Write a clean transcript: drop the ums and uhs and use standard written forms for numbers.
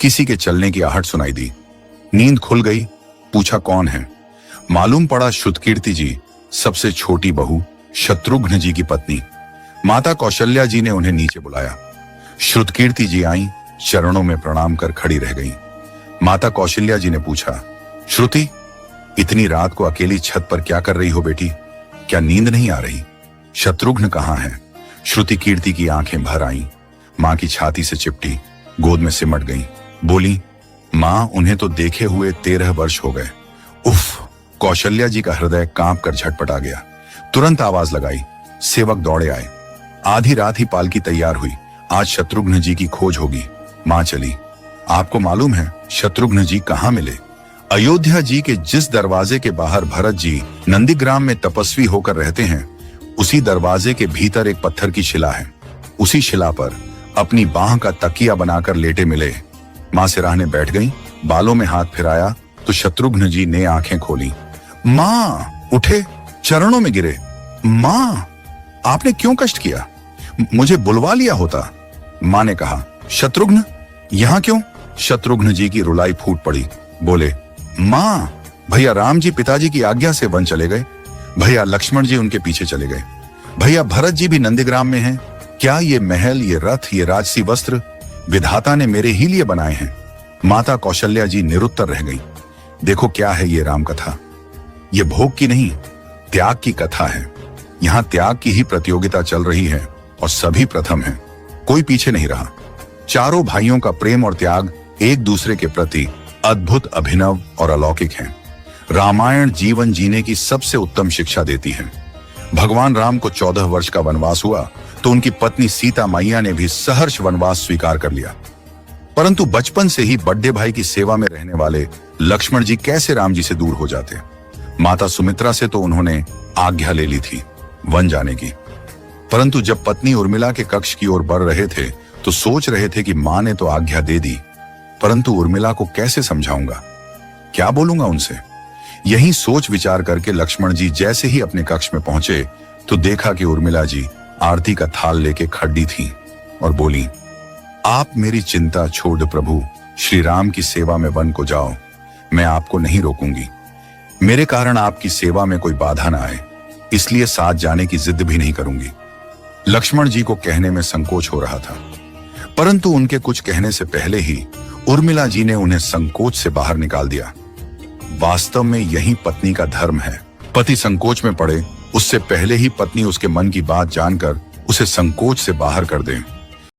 किसी के चलने की आहट सुनाई दी। नींद खुल गई। पूछा कौन है। मालूम पड़ा श्रुतकीर्ति जी, सबसे छोटी बहू, शत्रुघ्न जी की पत्नी। माता कौशल्या जी ने उन्हें नीचे बुलाया। श्रुतकीर्ति जी आईं, चरणों में प्रणाम कर खड़ी रह गईं। माता कौशल्या जी ने पूछा, श्रुति, इतनी रात को अकेली छत पर क्या कर रही हो बेटी? क्या नींद नहीं आ रही? शत्रुघ्न कहाँ है? श्रुति कीर्ति की आंखें भर आईं, मां की छाती से चिपटी, गोद में सिमट गईं। बोली, मां, उन्हें तो देखे हुए 13 वर्ष हो गए। उफ! कौशल्या जी का हृदय कांप कर झटपटा गया। तुरंत आवाज लगाई। सेवक दौड़े आए। आधी रात ही पालकी तैयार हुई। आज शत्रुघ्न जी की खोज होगी। मां चली। आपको मालूम है शत्रुघ्न जी कहाँ मिले? अयोध्या जी के जिस दरवाजे के बाहर भरत जी नंदीग्राम में तपस्वी होकर रहते हैं, उसी दरवाजे के भीतर एक पत्थर की शिला है। उसी शिला पर अपनी बाह का तकिया बनाकर लेटे मिले। मां सिराहने बैठ गईं, बालों में हाथ फिराया तो शत्रुघ्न जी ने आंखें खोली। मां! उठे, चरणों में गिरे। मां, आपने क्यों कष्ट किया? मुझे बुलवा लिया होता। मां ने कहा, शत्रुघ्न यहां क्यों? शत्रुघ्न जी की रुलाई फूट पड़ी। बोले, मां, भैया राम जी पिताजी की आज्ञा से वन चले गए। भैया लक्ष्मण जी उनके पीछे चले गए। भैया भरत जी भी नंदीग्राम में हैं। क्या ये महल, ये रथ, ये राजसी वस्त्र विधाता ने मेरे ही लिए बनाए हैं? माता कौशल्या जी निरुत्तर रह गई। देखो क्या है ये राम कथा। ये भोग की नहीं, त्याग की कथा है। यहाँ त्याग की ही प्रतियोगिता चल रही है और सभी प्रथम हैं। कोई पीछे नहीं रहा। चारों भाइयों का प्रेम और त्याग एक दूसरे के प्रति अद्भुत, अभिनव और अलौकिक है। रामायण जीवन जीने की सबसे उत्तम शिक्षा देती है। भगवान राम को 14 वर्ष का वनवास हुआ तो उनकी पत्नी सीता मैया ने भी सहर्ष वनवास स्वीकार कर लिया। परंतु बचपन से ही बड़े भाई की सेवा में रहने वाले लक्ष्मण जी कैसे राम जी से दूर हो जाते? माता सुमित्रा से तो उन्होंने आज्ञा ले ली थी वन जाने की, परंतु जब पत्नी उर्मिला के कक्ष की ओर बढ़ रहे थे तो सोच रहे थे कि मां ने तो आज्ञा दे दी, परंतु उर्मिला को कैसे समझाऊंगा, क्या बोलूंगा उनसे? यही सोच विचार करके लक्ष्मण जी जैसे ही अपने कक्ष में पहुंचे तो देखा कि उर्मिला जी आरती का थाल लेके खड़ी थी और बोली, आप मेरी चिंता छोड़ प्रभु, श्री राम की सेवा में वन को जाओ। मैं आपको नहीं रोकूंगी। मेरे कारण आपकी सेवा में कोई बाधा ना आए, इसलिए साथ जाने की जिद भी नहीं करूंगी। लक्ष्मण जी को कहने में संकोच हो रहा था, परंतु उनके कुछ कहने से पहले ही उर्मिला जी ने उन्हें संकोच से बाहर निकाल दिया। वास्तव में यही पत्नी का धर्म है। पति संकोच में पड़े उससे पहले ही पत्नी उसके मन की बात जानकर उसे संकोच से बाहर कर दे।